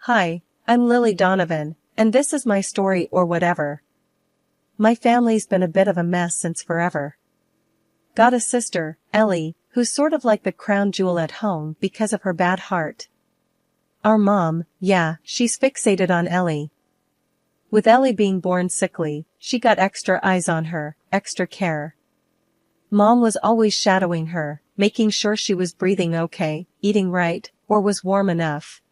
Hi, I'm Lily Donovan, and this is my story or whatever. My family's been a bit of a mess since forever. Got a sister, Ellie, who's sort of like the crown jewel at home because of her bad heart. Our mom, yeah, she's fixated on Ellie. With Ellie being born sickly, she got extra eyes on her, extra care. Mom was always shadowing her, making sure she was breathing okay, eating right, or was warm enough.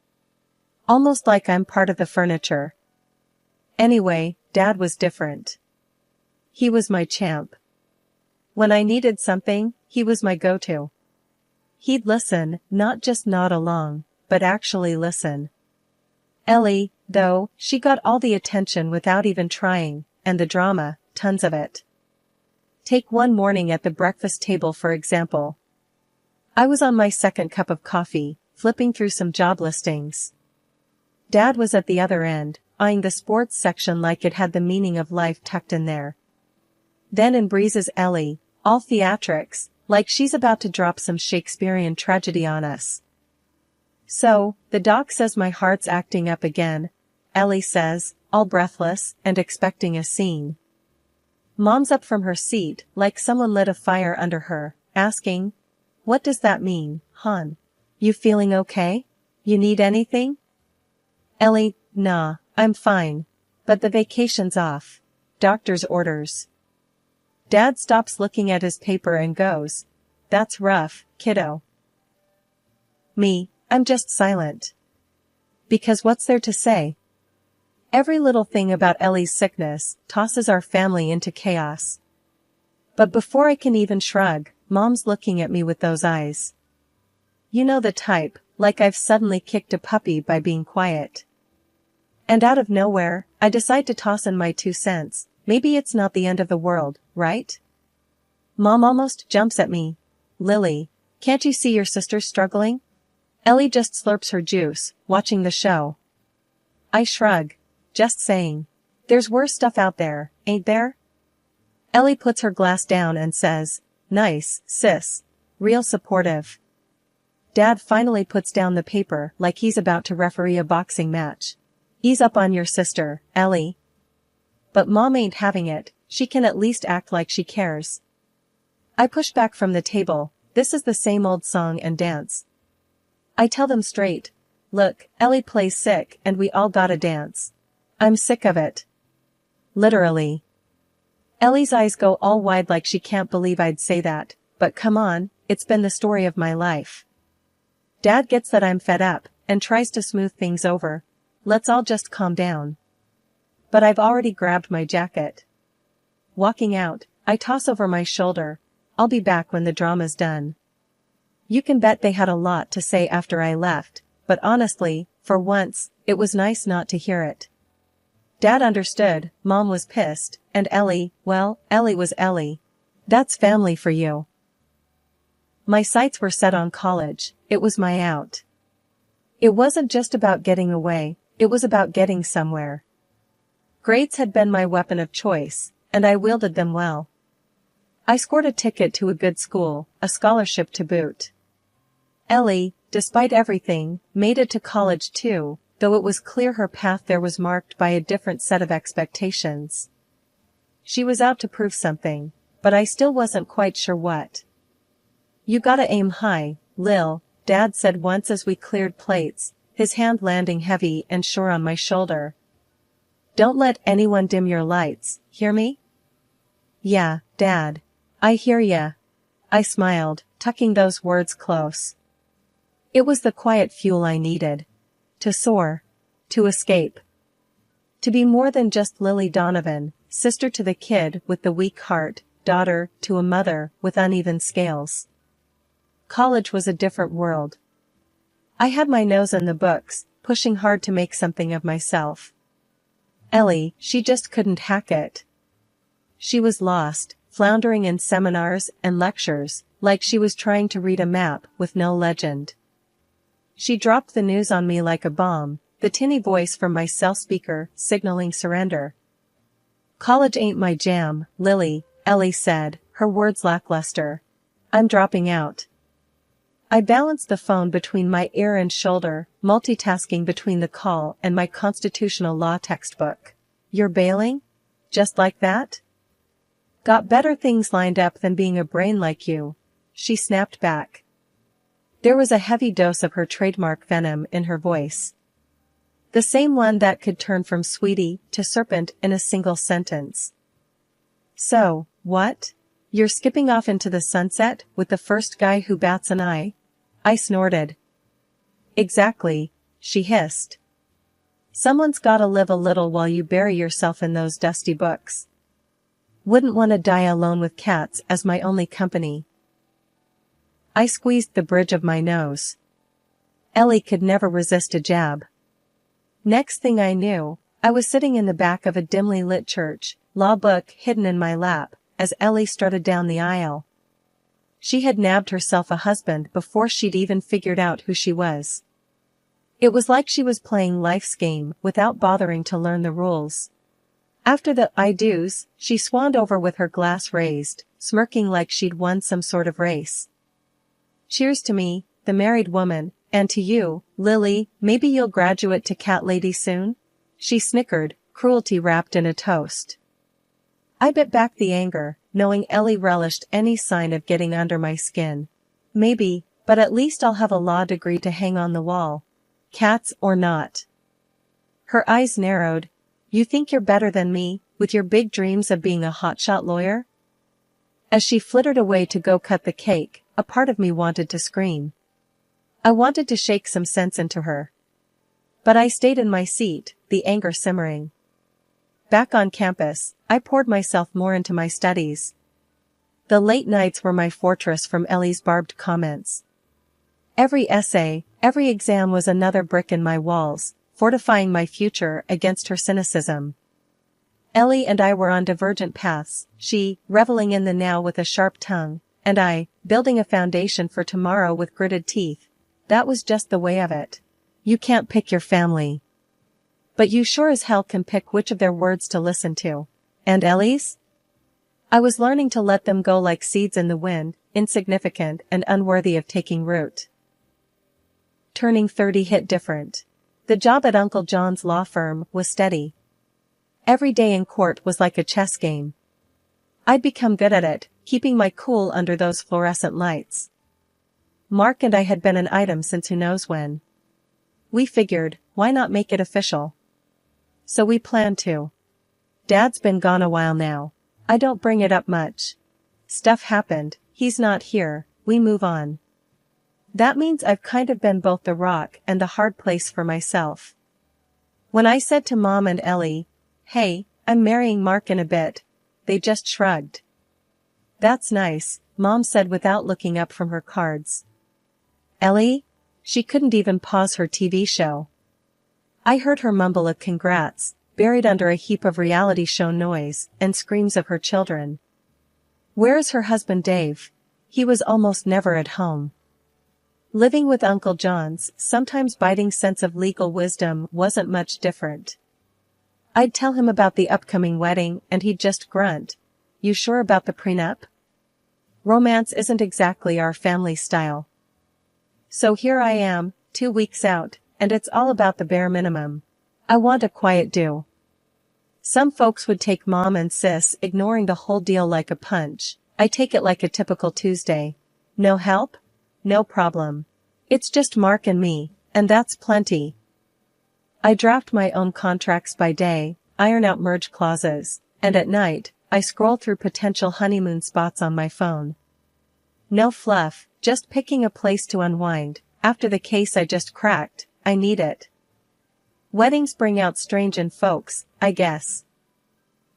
Almost like I'm part of the furniture. Anyway, Dad was different. He was my champ. When I needed something, he was my go-to. He'd listen, not just nod along, but actually listen. Ellie, though, she got all the attention without even trying, and the drama, tons of it. Take one morning at the breakfast table for example. I was on my second cup of coffee, flipping through some job listings. Dad was at the other end, eyeing the sports section like it had the meaning of life tucked in there. Then in breezes Ellie, all theatrics, like she's about to drop some Shakespearean tragedy on us. So, the doc says my heart's acting up again, Ellie says, all breathless and expecting a scene. Mom's up from her seat, like someone lit a fire under her, asking, "What does that mean, hon? You feeling okay? You need anything?" Ellie, "Nah, I'm fine. But the vacation's off. Doctor's orders." Dad stops looking at his paper and goes, "That's rough, kiddo." Me, I'm just silent. Because what's there to say? Every little thing about Ellie's sickness tosses our family into chaos. But before I can even shrug, Mom's looking at me with those eyes. You know the type, like I've suddenly kicked a puppy by being quiet. And out of nowhere, I decide to toss in my 2 cents, maybe it's not the end of the world, right? Mom almost jumps at me. "Lily, can't you see your sister's struggling?" Ellie just slurps her juice, watching the show. I shrug. Just saying. There's worse stuff out there, ain't there? Ellie puts her glass down and says, "Nice, sis. Real supportive." Dad finally puts down the paper like he's about to referee a boxing match. "Ease up on your sister, Ellie." But Mom ain't having it, she can at least act like she cares. I push back from the table, this is the same old song and dance. I tell them straight, "Look, Ellie plays sick and we all gotta dance. I'm sick of it." Literally. Ellie's eyes go all wide like she can't believe I'd say that, but come on, it's been the story of my life. Dad gets that I'm fed up, and tries to smooth things over. Let's all just calm down. But I've already grabbed my jacket. Walking out, I toss over my shoulder, "I'll be back when the drama's done." You can bet they had a lot to say after I left, but honestly, for once, it was nice not to hear it. Dad understood, Mom was pissed, and Ellie, well, Ellie was Ellie. That's family for you. My sights were set on college, it was my out. It wasn't just about getting away, it was about getting somewhere. Grades had been my weapon of choice, and I wielded them well. I scored a ticket to a good school, a scholarship to boot. Ellie, despite everything, made it to college too, though it was clear her path there was marked by a different set of expectations. She was out to prove something, but I still wasn't quite sure what. "You gotta aim high, Lil," Dad said once as we cleared plates, his hand landing heavy and sure on my shoulder. "Don't let anyone dim your lights, hear me?" "Yeah, Dad. I hear ya." I smiled, tucking those words close. It was the quiet fuel I needed. To soar. To escape. To be more than just Lily Donovan, sister to the kid with the weak heart, daughter to a mother with uneven scales. College was a different world. I had my nose in the books, pushing hard to make something of myself. Ellie, she just couldn't hack it. She was lost, floundering in seminars and lectures, like she was trying to read a map with no legend. She dropped the news on me like a bomb, the tinny voice from my cell speaker signaling surrender. "College ain't my jam, Lily," Ellie said, her words lackluster. "I'm dropping out." I balanced the phone between my ear and shoulder, multitasking between the call and my constitutional law textbook. You're bailing? Just like that? Got better things lined up than being a brain like you, she snapped back. There was a heavy dose of her trademark venom in her voice. The same one that could turn from sweetie to serpent in a single sentence. So, what? You're skipping off into the sunset with the first guy who bats an eye? I snorted. Exactly, she hissed. Someone's gotta live a little while you bury yourself in those dusty books. Wouldn't want to die alone with cats as my only company. I squeezed the bridge of my nose. Ellie could never resist a jab. Next thing I knew, I was sitting in the back of a dimly lit church, law book hidden in my lap, as Ellie strutted down the aisle. She had nabbed herself a husband before she'd even figured out who she was. It was like she was playing life's game without bothering to learn the rules. After the I do's, she swanned over with her glass raised, smirking like she'd won some sort of race. Cheers to me, the married woman, and to you, Lily, maybe you'll graduate to cat lady soon? She snickered, cruelty wrapped in a toast. I bit back the anger, knowing Ellie relished any sign of getting under my skin. Maybe, but at least I'll have a law degree to hang on the wall. Cats or not. Her eyes narrowed. You think you're better than me, with your big dreams of being a hotshot lawyer? As she flittered away to go cut the cake, a part of me wanted to scream. I wanted to shake some sense into her. But I stayed in my seat, the anger simmering. Back on campus, I poured myself more into my studies. The late nights were my fortress from Ellie's barbed comments. Every essay, every exam was another brick in my walls, fortifying my future against her cynicism. Ellie and I were on divergent paths, she, reveling in the now with a sharp tongue, and I, building a foundation for tomorrow with gritted teeth. That was just the way of it. You can't pick your family. But you sure as hell can pick which of their words to listen to. And Ellie's? I was learning to let them go like seeds in the wind, insignificant and unworthy of taking root. Turning 30 hit different. The job at Uncle John's law firm was steady. Every day in court was like a chess game. I'd become good at it, keeping my cool under those fluorescent lights. Mark and I had been an item since who knows when. We figured, why not make it official? So we planned to. Dad's been gone a while now. I don't bring it up much. Stuff happened, he's not here, we move on. That means I've kind of been both the rock and the hard place for myself. When I said to Mom and Ellie, hey, I'm marrying Mark in a bit, they just shrugged. That's nice, Mom said without looking up from her cards. Ellie? She couldn't even pause her TV show. I heard her mumble a congrats, buried under a heap of reality show noise and screams of her children. Where's her husband Dave? He was almost never at home. Living with Uncle John's sometimes biting sense of legal wisdom wasn't much different. I'd tell him about the upcoming wedding and he'd just grunt. You sure about the prenup? Romance isn't exactly our family style. So here I am, 2 weeks out, and it's all about the bare minimum. I want a quiet do. Some folks would take Mom and Sis ignoring the whole deal like a punch. I take it like a typical Tuesday. No help? No problem. It's just Mark and me, and that's plenty. I draft my own contracts by day, iron out merge clauses, and at night, I scroll through potential honeymoon spots on my phone. No fluff, just picking a place to unwind. After the case I just cracked, I need it. Weddings bring out strange in folks, I guess.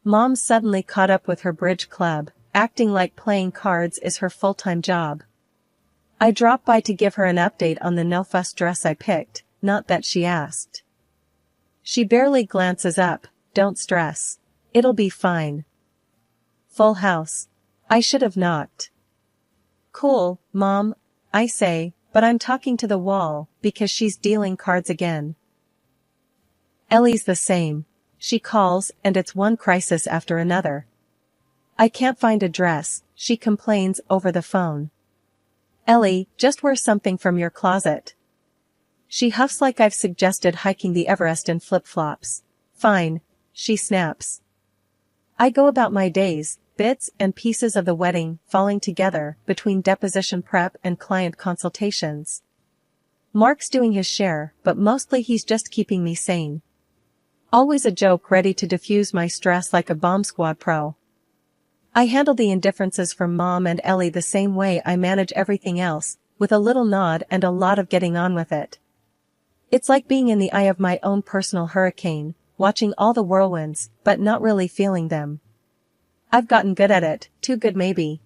Mom suddenly caught up with her bridge club, acting like playing cards is her full-time job. I dropped by to give her an update on the no-fuss dress I picked, not that she asked. She barely glances up, don't stress. It'll be fine. Full house. I should have knocked. Cool, Mom, I say, but I'm talking to the wall, because she's dealing cards again. Ellie's the same. She calls and it's one crisis after another. I can't find a dress, she complains over the phone. Ellie, just wear something from your closet. She huffs like I've suggested hiking the Everest in flip-flops. Fine, she snaps. I go about my days, bits and pieces of the wedding falling together between deposition prep and client consultations. Mark's doing his share, but mostly he's just keeping me sane. Always a joke ready to diffuse my stress like a bomb squad pro. I handle the indifferences from Mom and Ellie the same way I manage everything else, with a little nod and a lot of getting on with it. It's like being in the eye of my own personal hurricane, watching all the whirlwinds, but not really feeling them. I've gotten good at it, too good maybe.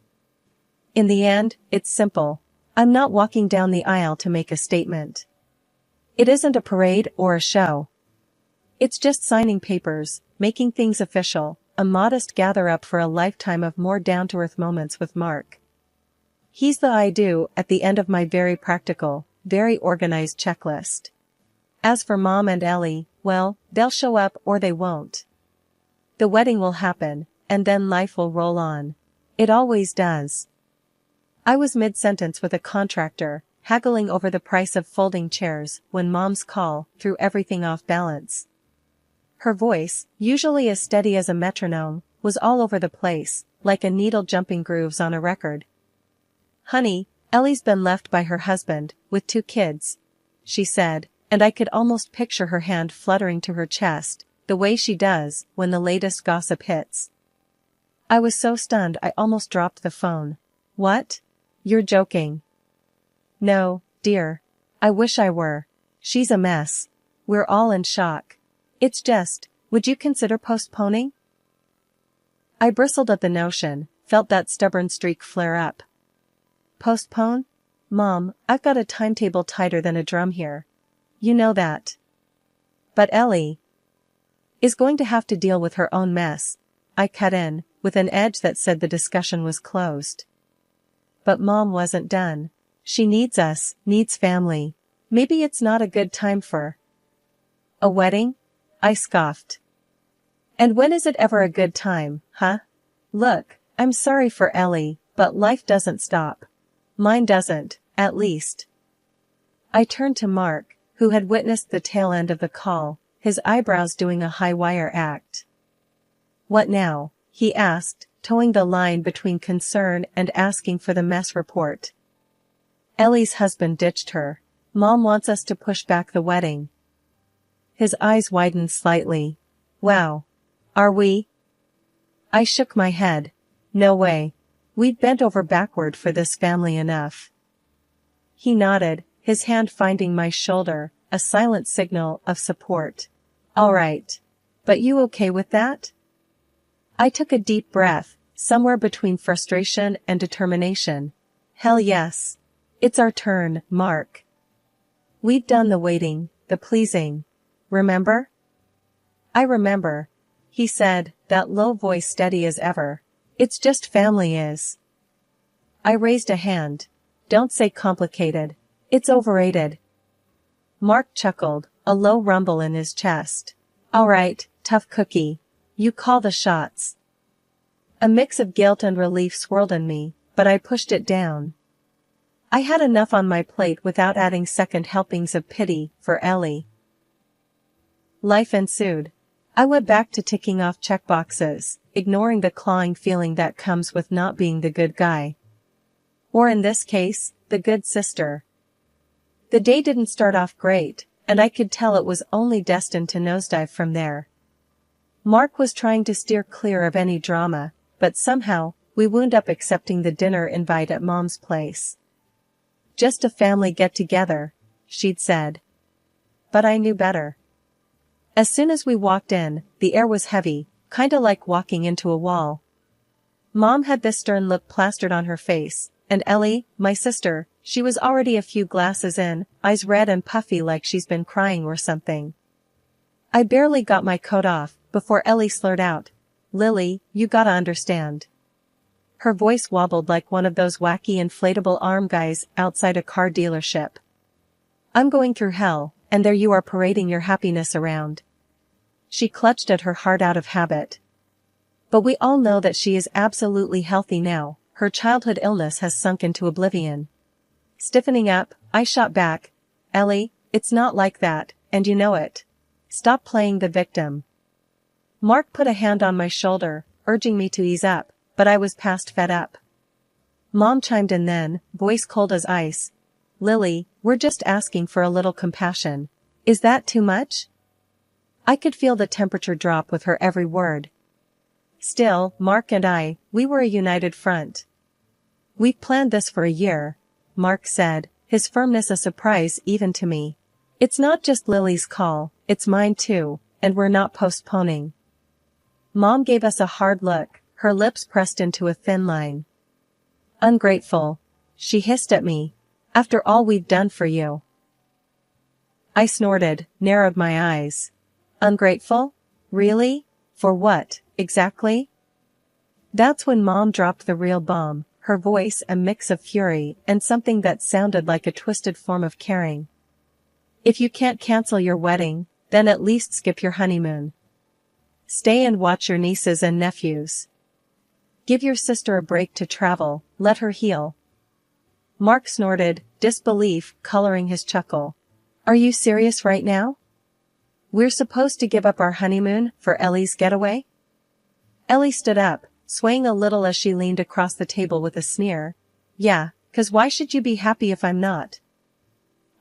In the end, it's simple. I'm not walking down the aisle to make a statement. It isn't a parade or a show. It's just signing papers, making things official, a modest gather-up for a lifetime of more down-to-earth moments with Mark. He's the I do at the end of my very practical, very organized checklist. As for Mom and Ellie, well, they'll show up or they won't. The wedding will happen, and then life will roll on. It always does. I was mid-sentence with a contractor, haggling over the price of folding chairs, when Mom's call threw everything off balance. Her voice, usually as steady as a metronome, was all over the place, like a needle jumping grooves on a record. "Honey, Ellie's been left by her husband, with 2 kids," she said, and I could almost picture her hand fluttering to her chest, the way she does when the latest gossip hits. I was so stunned I almost dropped the phone. "What? You're joking." "No, dear. I wish I were. She's a mess. We're all in shock. It's just, would you consider postponing?" I bristled at the notion, felt that stubborn streak flare up. "Postpone? Mom, I've got a timetable tighter than a drum here. You know that." "But Ellie is going to have to deal with her own mess," I cut in, with an edge that said the discussion was closed. But Mom wasn't done. "She needs us, needs family. Maybe it's not a good time for a wedding?" I scoffed. "And when is it ever a good time, huh? Look, I'm sorry for Ellie, but life doesn't stop. Mine doesn't, at least." I turned to Mark, who had witnessed the tail end of the call, his eyebrows doing a high wire act. "What now?" he asked, towing the line between concern and asking for the mess report. "Ellie's husband ditched her. Mom wants us to push back the wedding." His eyes widened slightly. "Wow. Are we?" I shook my head. "No way. We'd bent over backward for this family enough." He nodded, his hand finding my shoulder, a silent signal of support. "All right. But you okay with that?" I took a deep breath, somewhere between frustration and determination. "Hell yes. It's our turn, Mark. We've done the waiting, the pleasing. Remember?" "I remember," he said, that low voice steady as ever. "It's just family is." I raised a hand. "Don't say complicated. It's overrated." Mark chuckled, a low rumble in his chest. "All right, tough cookie. You call the shots." A mix of guilt and relief swirled in me, but I pushed it down. I had enough on my plate without adding second helpings of pity for Ellie. Life ensued. I went back to ticking off checkboxes, ignoring the clawing feeling that comes with not being the good guy. Or in this case, the good sister. The day didn't start off great, and I could tell it was only destined to nosedive from there. Mark was trying to steer clear of any drama, but somehow, we wound up accepting the dinner invite at Mom's place. "Just a family get-together," she'd said. But I knew better. As soon as we walked in, the air was heavy, kinda like walking into a wall. Mom had this stern look plastered on her face, and Ellie, my sister, she was already a few glasses in, eyes red and puffy like she's been crying or something. I barely got my coat off, before Ellie slurred out, "Lily, you gotta understand." Her voice wobbled like one of those wacky inflatable arm guys outside a car dealership. "I'm going through hell, and there you are parading your happiness around." She clutched at her heart out of habit. "But we all know that she is absolutely healthy now, her childhood illness has sunk into oblivion." Stiffening up, I shot back, "Ellie, it's not like that, and you know it. Stop playing the victim." Mark put a hand on my shoulder, urging me to ease up, but I was past fed up. Mom chimed in then, voice cold as ice. "Lily, we're just asking for a little compassion. Is that too much?" I could feel the temperature drop with her every word. Still, Mark and we were a united front. "We've planned this for a year," Mark said, his firmness a surprise even to me. "It's not just Lily's call, it's mine too, and we're not postponing." Mom gave us a hard look, her lips pressed into a thin line. "Ungrateful," she hissed at me. "After all we've done for you." I snorted, narrowed my eyes. Ungrateful? Really? For what, exactly? That's when Mom dropped the real bomb, her voice a mix of fury and something that sounded like a twisted form of caring. "If you can't cancel your wedding, then at least skip your honeymoon. Stay and watch your nieces and nephews. Give your sister a break to travel, let her heal." Mark snorted, disbelief coloring his chuckle. "Are you serious right now? We're supposed to give up our honeymoon for Ellie's getaway?" Ellie stood up, swaying a little as she leaned across the table with a sneer. "Yeah, 'cause why should you be happy if I'm not?"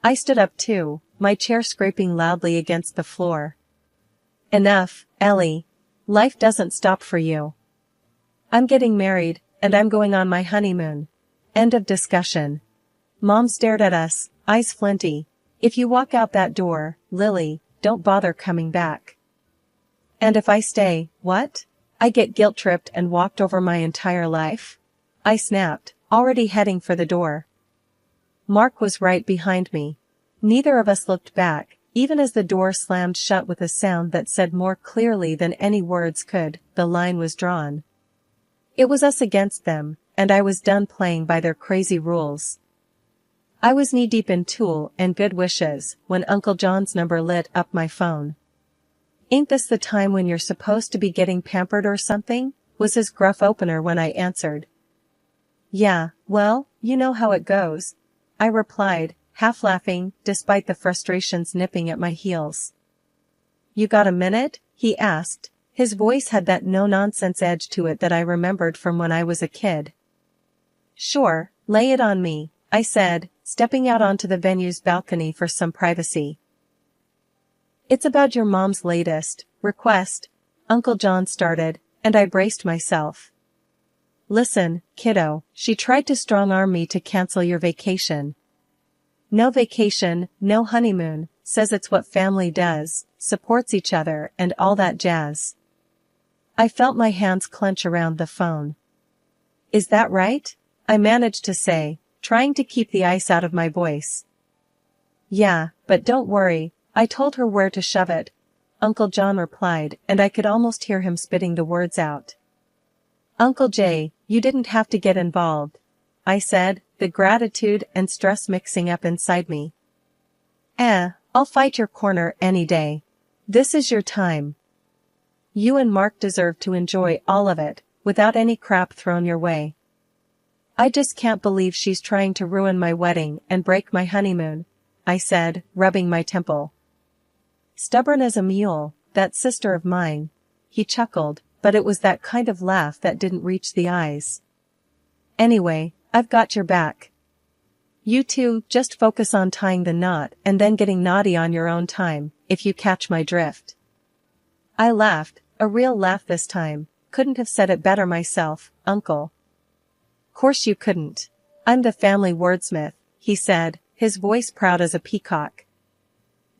I stood up too, my chair scraping loudly against the floor. "Enough, Ellie. Life doesn't stop for you. I'm getting married, and I'm going on my honeymoon. End of discussion." Mom stared at us, eyes flinty. "If you walk out that door, Lily, don't bother coming back." "And if I stay, what? I get guilt-tripped and walked over my entire life?" I snapped, already heading for the door. Mark was right behind me. Neither of us looked back, even as the door slammed shut with a sound that said more clearly than any words could, the line was drawn. It was us against them, and I was done playing by their crazy rules. I was knee-deep in Tool and Good Wishes when Uncle John's number lit up my phone. "Ain't this the time when you're supposed to be getting pampered or something?" was his gruff opener when I answered. "Yeah, well, you know how it goes," I replied, half laughing, despite the frustrations nipping at my heels. "You got a minute?" he asked. His voice had that no-nonsense edge to it that I remembered from when I was a kid. "Sure, lay it on me," I said, stepping out onto the venue's balcony for some privacy. "It's about your mom's latest request," Uncle John started, and I braced myself. "Listen, kiddo, she tried to strong-arm me to cancel your vacation. No vacation, no honeymoon, says it's what family does, supports each other and all that jazz." I felt my hands clench around the phone. "Is that right?" I managed to say, trying to keep the ice out of my voice. "Yeah, but don't worry, I told her where to shove it," Uncle John replied, and I could almost hear him spitting the words out. "Uncle Jay, you didn't have to get involved," I said, the gratitude and stress mixing up inside me. I'll fight your corner any day. This is your time. You and Mark deserve to enjoy all of it, without any crap thrown your way. I just can't believe she's trying to ruin my wedding and break my honeymoon," I said, rubbing my temple. "Stubborn as a mule, that sister of mine," he chuckled, but it was that kind of laugh that didn't reach the eyes. "Anyway, I've got your back. You two just focus on tying the knot and then getting naughty on your own time, if you catch my drift." I laughed, a real laugh this time. "Couldn't have said it better myself, Uncle." "Course you couldn't. I'm the family wordsmith," he said, his voice proud as a peacock.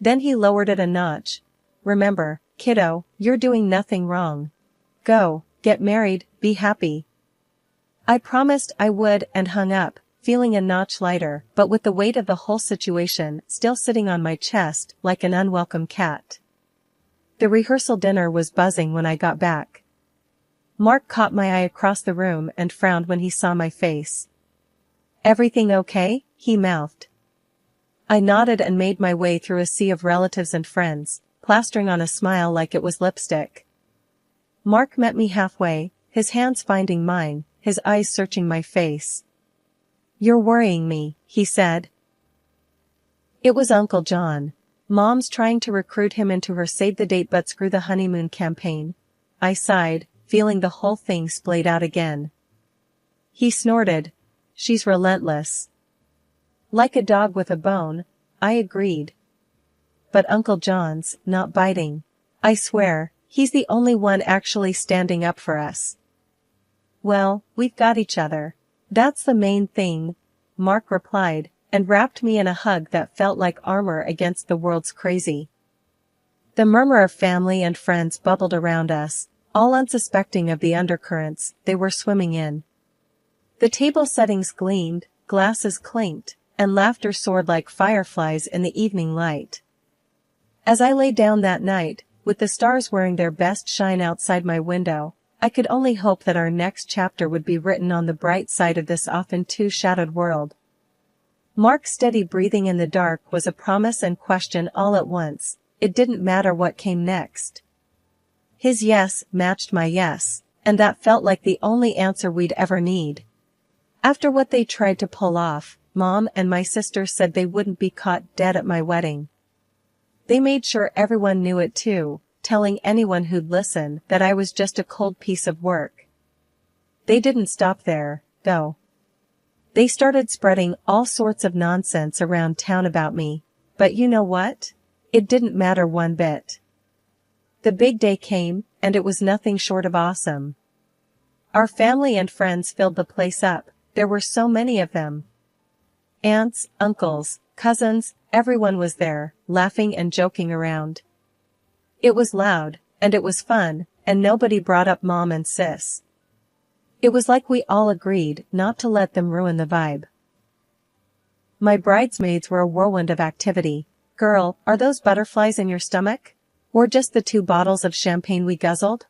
Then he lowered it a notch. "Remember, kiddo, you're doing nothing wrong. Go, get married, be happy." I promised I would and hung up, feeling a notch lighter, but with the weight of the whole situation still sitting on my chest like an unwelcome cat. The rehearsal dinner was buzzing when I got back. Mark caught my eye across the room and frowned when he saw my face. "Everything okay?" he mouthed. I nodded and made my way through a sea of relatives and friends, plastering on a smile like it was lipstick. Mark met me halfway, his hands finding mine, his eyes searching my face. You're worrying me, he said. It was Uncle John. Mom's trying to recruit him into her save the date but screw the honeymoon campaign. I sighed, feeling the whole thing splayed out again. He snorted. She's relentless. Like a dog with a bone, I agreed. But Uncle John's not biting. I swear, he's the only one actually standing up for us. Well, we've got each other. That's the main thing, Mark replied, and wrapped me in a hug that felt like armor against the world's crazy. The murmur of family and friends bubbled around us, all unsuspecting of the undercurrents they were swimming in. The table settings gleamed, glasses clinked, and laughter soared like fireflies in the evening light. As I lay down that night, with the stars wearing their best shine outside my window, I could only hope that our next chapter would be written on the bright side of this often too shadowed world. Mark's steady breathing in the dark was a promise and question all at once. It didn't matter what came next. His yes matched my yes, and that felt like the only answer we'd ever need. After what they tried to pull off, Mom and my sister said they wouldn't be caught dead at my wedding. They made sure everyone knew it too, telling anyone who'd listen that I was just a cold piece of work. They didn't stop there, though. They started spreading all sorts of nonsense around town about me, but you know what? It didn't matter one bit. The big day came, and it was nothing short of awesome. Our family and friends filled the place up. There were so many of them. Aunts, uncles, cousins, everyone was there, laughing and joking around. It was loud, and it was fun, and nobody brought up Mom and Sis. It was like we all agreed not to let them ruin the vibe. My bridesmaids were a whirlwind of activity. Girl, are those butterflies in your stomach? Or just the 2 bottles of champagne we guzzled?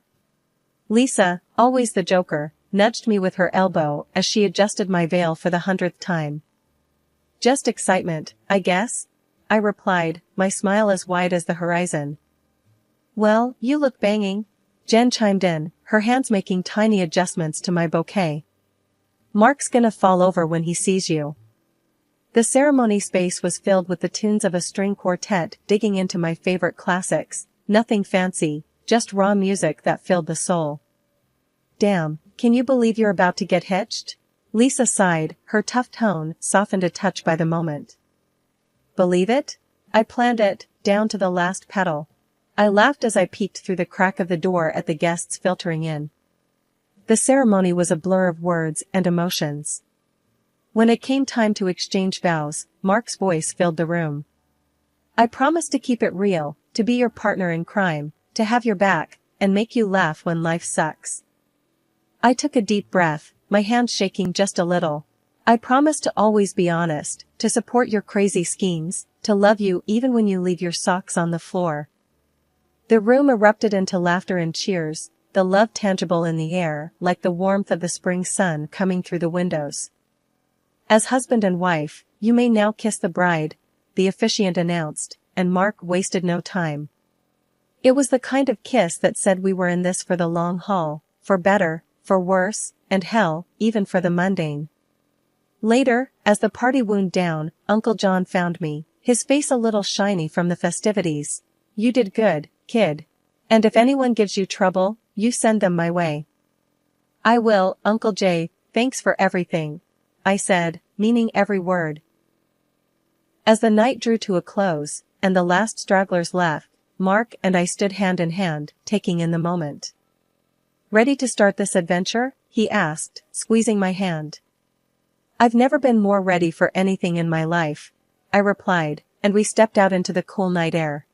Lisa, always the joker, nudged me with her elbow as she adjusted my veil for the 100th time. Just excitement, I guess, I replied, my smile as wide as the horizon. Well, you look banging, Jen chimed in, her hands making tiny adjustments to my bouquet. Mark's gonna fall over when he sees you. The ceremony space was filled with the tunes of a string quartet digging into my favorite classics, nothing fancy, just raw music that filled the soul. Damn, can you believe you're about to get hitched? Lisa sighed, her tough tone softened a touch by the moment. Believe it? I planned it, down to the last petal. I laughed as I peeked through the crack of the door at the guests filtering in. The ceremony was a blur of words and emotions. When it came time to exchange vows, Mark's voice filled the room. I promise to keep it real, to be your partner in crime, to have your back, and make you laugh when life sucks. I took a deep breath, my hands shaking just a little. I promise to always be honest, to support your crazy schemes, to love you even when you leave your socks on the floor. The room erupted into laughter and cheers, the love tangible in the air, like the warmth of the spring sun coming through the windows. As husband and wife, you may now kiss the bride, the officiant announced, and Mark wasted no time. It was the kind of kiss that said we were in this for the long haul, for better, for worse, and hell, even for the mundane. Later, as the party wound down, Uncle John found me, his face a little shiny from the festivities. You did good, kid. And if anyone gives you trouble, you send them my way. I will, Uncle Jay, thanks for everything, I said, meaning every word. As the night drew to a close, and the last stragglers left, Mark and I stood hand in hand, taking in the moment. Ready to start this adventure? He asked, squeezing my hand. I've never been more ready for anything in my life, I replied, and we stepped out into the cool night air.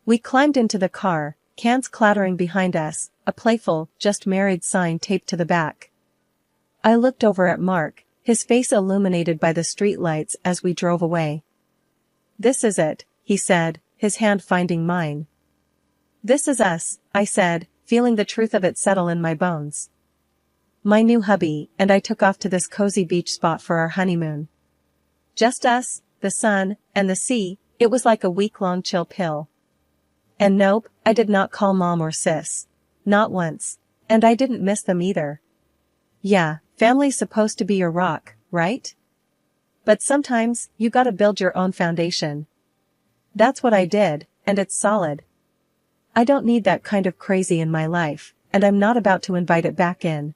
We climbed into the car, cans clattering behind us, a playful, just married sign taped to the back. I looked over at Mark, his face illuminated by the streetlights as we drove away. This is it, he said, his hand finding mine. This is us, I said, feeling the truth of it settle in my bones. My new hubby and I took off to this cozy beach spot for our honeymoon. Just us, the sun, and the sea. It was like a week-long chill pill. And nope, I did not call Mom or Sis. Not once. And I didn't miss them either. Yeah, family's supposed to be your rock, right? But sometimes, you gotta build your own foundation. That's what I did, and it's solid. I don't need that kind of crazy in my life, and I'm not about to invite it back in.